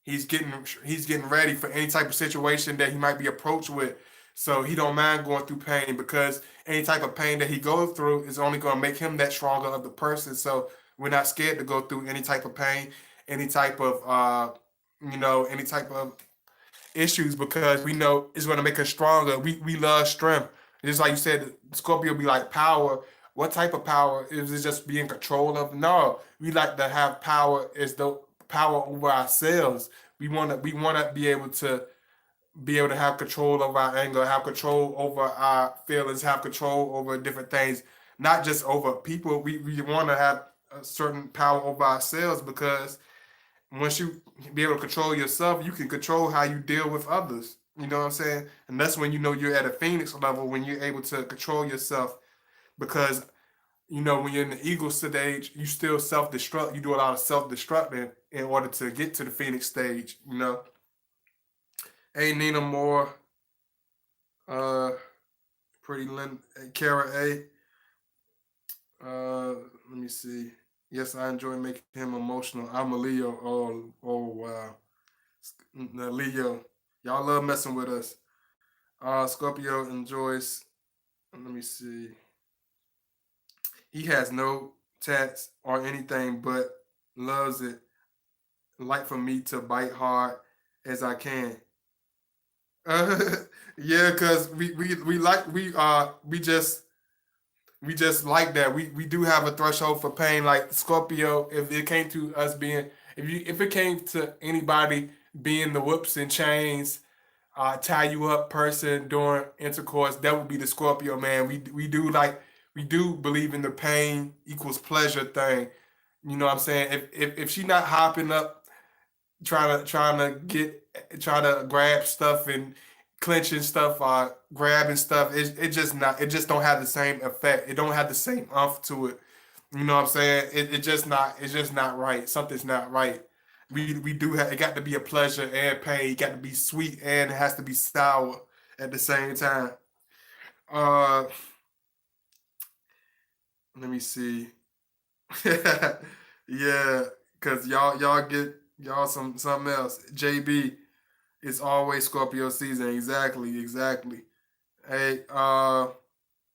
he's getting ready for any type of situation that he might be approached with. So he don't mind going through pain because any type of pain that he goes through is only going to make him that stronger of the person. So we're not scared to go through any type of pain, any type of any type of issues because we know it's going to make us stronger. We love strength. Just like you said, Scorpio be like power. What type of power? Is it just being control of? No, we like to have power as the power over ourselves. We wanna be able to have control over our anger, have control over our feelings, have control over different things, not just over people. We want to have a certain power over ourselves because once you be able to control yourself, you can control how you deal with others. You know what I'm saying? And that's when you know you're at a phoenix level when you're able to control yourself because when you're in the ego stage, you still self-destruct. You do a lot of self-destructing in order to get to the phoenix stage. Hey Nina Moore, uh, Pretty Lynn, Kara A. Let me see. Yes, I enjoy making him emotional. I'm a Leo. Oh wow. Leo, y'all love messing with us. Scorpio enjoys. Let me see. He has no tats or anything, but loves it. Like for me to bite hard as I can. Uh, yeah, cause we like we just like that. We do have a threshold for pain. Like Scorpio, if it came to us being if it came to anybody being the whoops and chains, tie you up person during intercourse, that would be the Scorpio man. We do believe in the pain equals pleasure thing. You know what I'm saying? If she not hopping up trying to grab stuff and clenching stuff or grabbing stuff, it just don't have the same effect. It don't have the same umph to it. You know what I'm saying? It's just not right. Something's not right. We do have it got to be a pleasure and pain. It got to be sweet and it has to be sour at the same time. Uh Let me see. Yeah, cause y'all get y'all something else. JB, it's always Scorpio season. Exactly, exactly. Hey,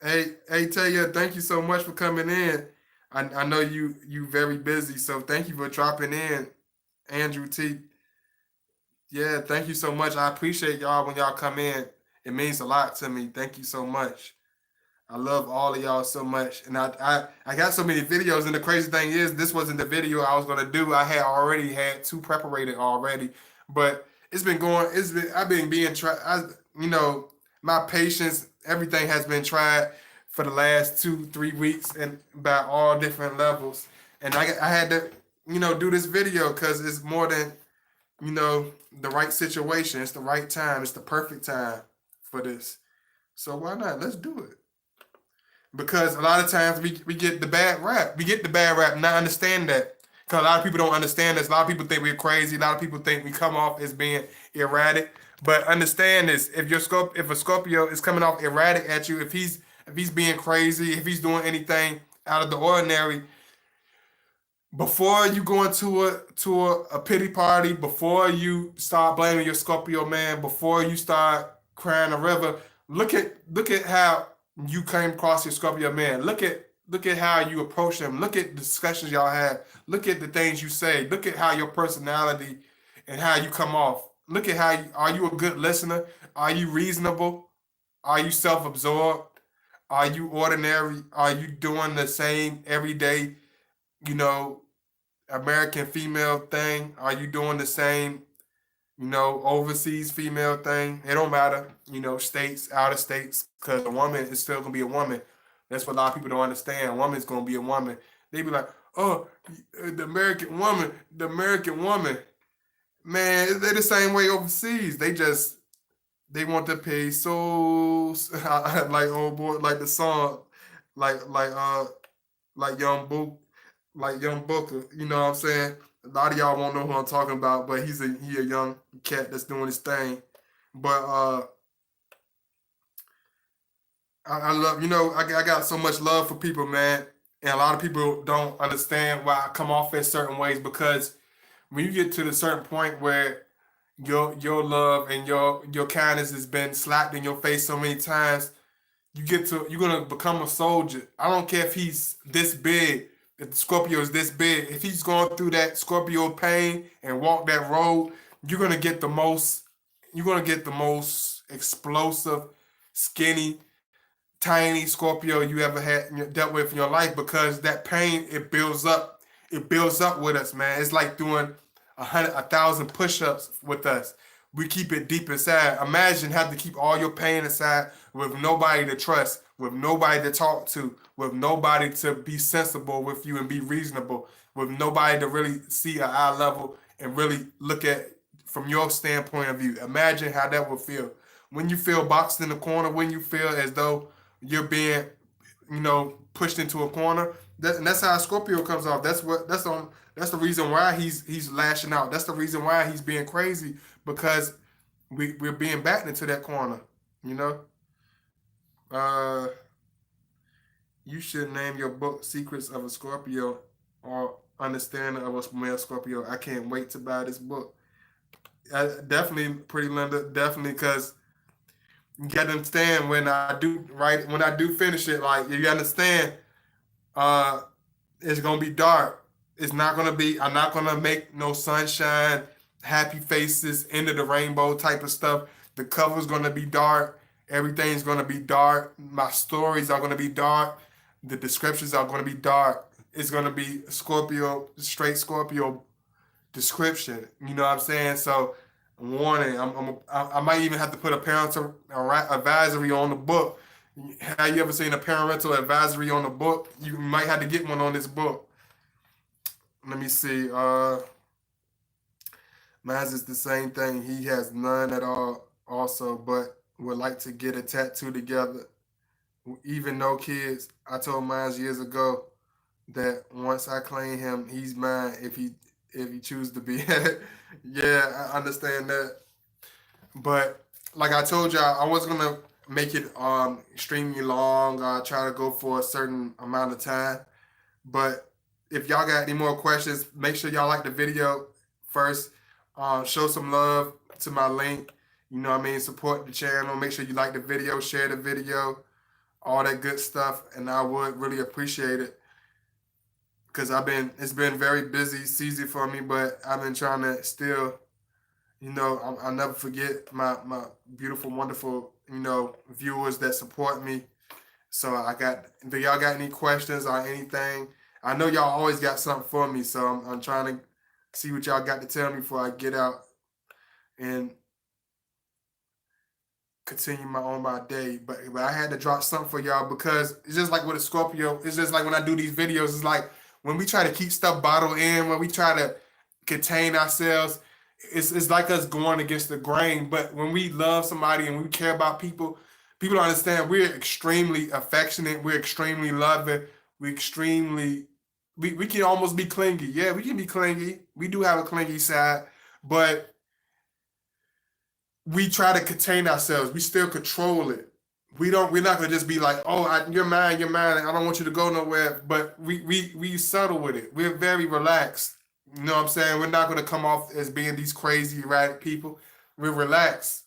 Taya, thank you so much for coming in. I know you very busy, so thank you for dropping in. Andrew T. Yeah, thank you so much. I appreciate y'all when y'all come in. It means a lot to me. Thank you so much. I love all of y'all so much. And I got so many videos, and the crazy thing is this wasn't the video I was gonna do. I had already had two preparated already. But I've been being tried. My patience, everything has been tried for the last 2 3 weeks and by all different levels. And I had to, do this video because it's more than, the right situation. It's the right time. It's the perfect time for this. So why not? Let's do it. Because a lot of times we get the bad rap. We get the bad rap, not understand that. Because a lot of people don't understand this. A lot of people think we're crazy. A lot of people think we come off as being erratic. But understand this: if a Scorpio is coming off erratic at you, if he's being crazy, if he's doing anything out of the ordinary, before you go into a pity party, before you start blaming your Scorpio man, before you start crying a river, look at how you came across your Scorpio man. Look at how you approach him. Look at the discussions y'all have. Look at the things you say. Look at how your personality and how you come off. Look at are you a good listener? Are you reasonable? Are you self-absorbed? Are you ordinary? Are you doing the same everyday, you know, American female thing? Are you doing the same, overseas female thing? It don't matter, states, out of states, because a woman is still gonna be a woman. That's what a lot of people don't understand. A woman's gonna be a woman. They be like, oh, the American woman, the American woman. Man, they're the same way overseas. They want to pay souls like old boy, like the song, like like uh like young Booker. You know what I'm saying? A lot of y'all won't know who I'm talking about, but he a young cat that's doing his thing. But I love, I got so much love for people, man. And a lot of people don't understand why I come off in certain ways, because when you get to the certain point where your love and your kindness has been slapped in your face so many times, you're gonna become a soldier. I don't care if he's this big, if the Scorpio is this big, if he's going through that Scorpio pain and walk that road, you're gonna get the most you're gonna get the most explosive, skinny, tiny Scorpio you ever had dealt with in your life, because that pain, it builds up with us, man. It's like doing 1,000 push-ups with us. We keep it deep inside. Imagine having to keep all your pain inside with nobody to trust, with nobody to talk to, with nobody to be sensible with you and be reasonable, with nobody to really see an eye level and really look at from your standpoint of view. Imagine how that would feel. When you feel boxed in the corner, when you feel as though you're being, pushed into a corner. And that's how Scorpio comes off. That's the reason why he's lashing out. That's the reason why he's being crazy, because we're being backed into that corner. You know. Uh, you should name your book "Secrets of a Scorpio" or "Understanding of a Male Scorpio." I can't wait to buy this book. Definitely, pretty Linda. Definitely, because you got to understand, when I do finish it, like, you understand, uh it's gonna be dark. It's not gonna be, I'm not gonna make no sunshine, happy faces, end of the rainbow type of stuff. The cover's gonna be dark, everything's gonna be dark, my stories are gonna be dark, the descriptions are gonna be dark. It's gonna be Scorpio, straight Scorpio description. You know what I'm saying? So, warning. I might even have to put a parental advisory on the book. Have you ever seen a parental advisory on the book? You might have to get one on this book. Let me see. Mine is the same thing. He has none at all, also, but would like to get a tattoo together. Even no kids. I told mine years ago that once I claim him, he's mine if he chooses to be. Yeah, I understand that. But like I told y'all, I wasn't gonna make it extremely long. Try to go for a certain amount of time. But if y'all got any more questions, make sure y'all like the video first. Show some love to my link. You know what I mean? Support the channel. Make sure you like the video, share the video, all that good stuff, and I would really appreciate it, because it's been very busy season for me, but I've been trying to still, I'll never forget my beautiful, wonderful, viewers that support me. So do y'all got any questions or anything? I know y'all always got something for me, so I'm trying to see what y'all got to tell me before I get out and continue on my day. But I had to drop something for y'all, because it's just like with a Scorpio. It's just like when I do these videos, it's like when we try to keep stuff bottled in, when we try to contain ourselves, it's like us going against the grain. But when we love somebody and we care about people, people don't understand we're extremely affectionate, we're extremely loving, we can almost be clingy. Yeah, we can be clingy. We do have a clingy side, but we try to contain ourselves. We still control it. We're not gonna just be like, oh, you're mine, I don't want you to go nowhere. But we subtle with it. We're very relaxed. You know what I'm saying? We're not gonna come off as being these crazy erratic people. We're relaxed.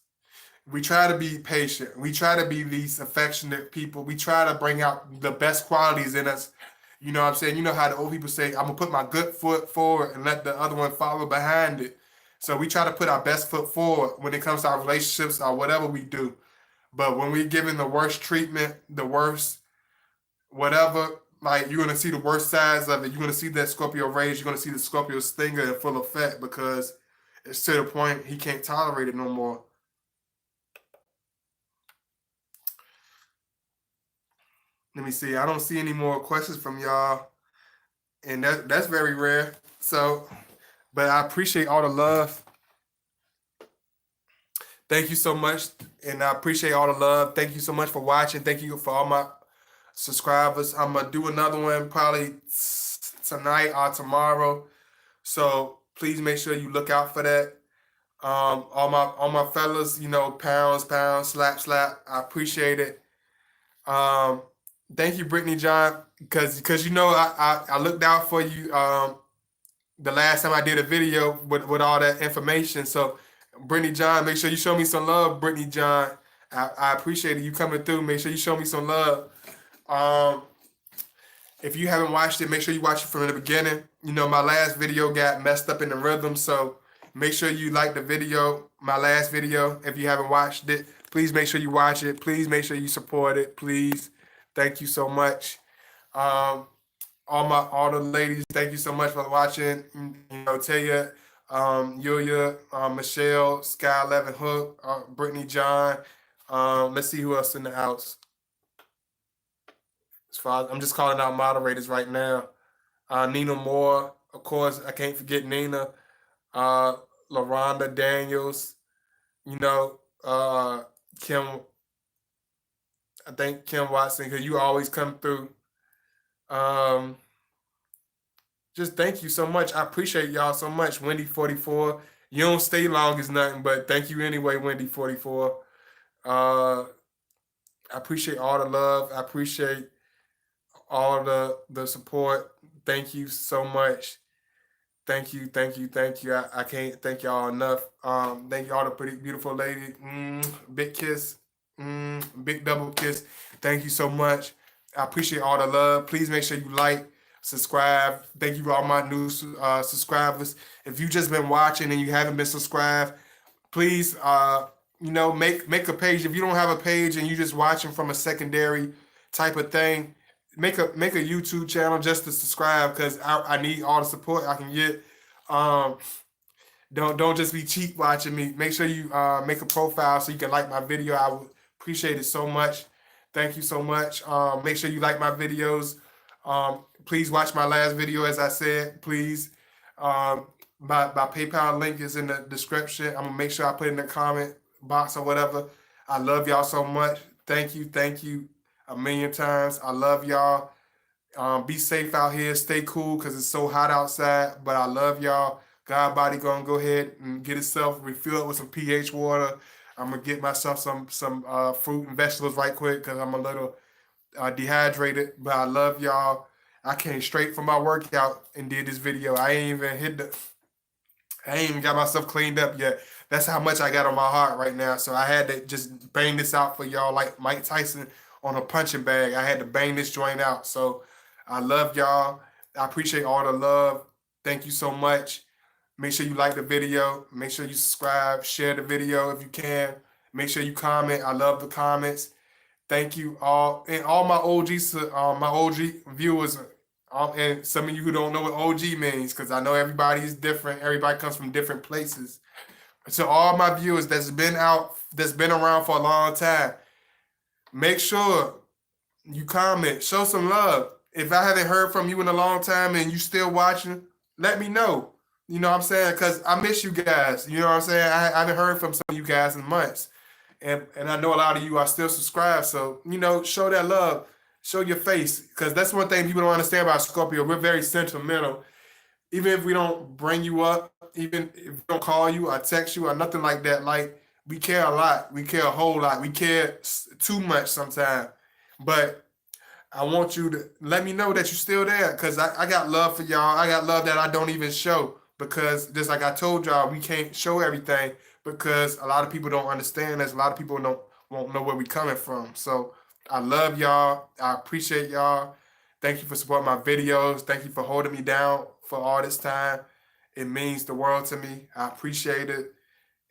We try to be patient. We try to be these affectionate people. We try to bring out the best qualities in us. You know what I'm saying? You know how the old people say, I'm gonna put my good foot forward and let the other one follow behind it. So we try to put our best foot forward when it comes to our relationships or whatever we do. But when we're given the worst treatment, the worst whatever, like, you're gonna see the worst sides of it. You're gonna see that Scorpio rage. You're gonna see the Scorpio stinger in full effect, because it's to the point he can't tolerate it no more. Let me see. I don't see any more questions from y'all, and that's very rare. So, but I appreciate all the love. Thank you so much, and I appreciate all the love. Thank you so much for watching. Thank you for all my subscribers. I'm gonna do another one probably tonight or tomorrow. So please make sure you look out for that. All my fellas, pounds, slap. I appreciate it. Um, Thank you, Brittany John, because I looked out for you the last time I did a video with all that information. So Brittany John, make sure you show me some love, Brittany John. I appreciate you coming through. Make sure you show me some love. Um, if you haven't watched it, make sure you watch it from the beginning. My last video got messed up in the rhythm, so make sure you like the video, my last video. If you haven't watched it, please make sure you watch it. Please make sure you support it. Please. Thank you so much. All the ladies, thank you so much for watching. Taya, Yulia, Michelle, Sky 11 Hook, Brittany John. Let's see who else in the house. As far as, I'm just calling out moderators right now. Nina Moore, of course, I can't forget Nina. LaRonda Daniels, Kim, I think Kim Watson, because you always come through. Just thank you so much. I appreciate y'all so much. Wendy 44. You don't stay long as nothing, but thank you anyway, Wendy 44. I appreciate all the love. I appreciate all the support. Thank you so much. Thank you. I can't thank y'all enough. Thank you all the pretty beautiful lady. Big kiss. Big double kiss. Thank you so much. I appreciate all the love. Please make sure you like, subscribe. Thank you for all my new subscribers. If you just been watching and you haven't been subscribed, please make a page. If you don't have a page and you just watching from a secondary type of thing, make a YouTube channel just to subscribe, because I need all the support I can get. Don't just be cheap watching me. Make sure you make a profile so you can like my video. I would appreciate it so much. Thank you so much. Make sure you like my videos. Please watch my last video, as I said. Please. My PayPal link is in the description. I'm gonna make sure I put it in the comment box or whatever. I love y'all so much. Thank you a million times. I love y'all. Be safe out here. Stay cool, because it's so hot outside. But I love y'all. God body gonna go ahead and get itself refilled with some pH water. I'm gonna get myself some fruit and vegetables right quick, because I'm a little dehydrated. But I love y'all. I came straight from my workout and did this video. I ain't even got myself cleaned up yet. That's how much I got on my heart right now. So I had to just bang this out for y'all like Mike Tyson on a punching bag. I had to bang this joint out. So I love y'all. I appreciate all the love. Thank you so much. Make sure you like the video. Make sure you subscribe. Share the video if you can. Make sure you comment. I love the comments. Thank you all. And all my OG viewers, and some of you who don't know what OG means, because I know everybody is different. Everybody comes from different places. So all my viewers that's been around for a long time, make sure you comment, show some love. If I haven't heard from you in a long time and you still watching, let me know. You know what I'm saying? Because I miss you guys. You know what I'm saying? I haven't heard from some of you guys in months. And I know a lot of you are still subscribed. So, show that love. Show your face. Because that's one thing people don't understand about Scorpio. We're very sentimental. Even if we don't bring you up, even if we don't call you or text you or nothing like that, like, we care a lot. We care a whole lot. We care too much sometimes. But I want you to let me know that you're still there, because I got love for y'all. I got love that I don't even show, because just like I told y'all, we can't show everything, because a lot of people don't understand us. A lot of people won't know where we coming from. So I love y'all. I appreciate y'all. Thank you for supporting my videos. Thank you for holding me down for all this time. It means the world to me. I appreciate it.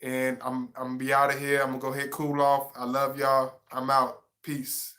And I'm gonna be out of here. I'm gonna go ahead, cool off. I love y'all. I'm out. Peace.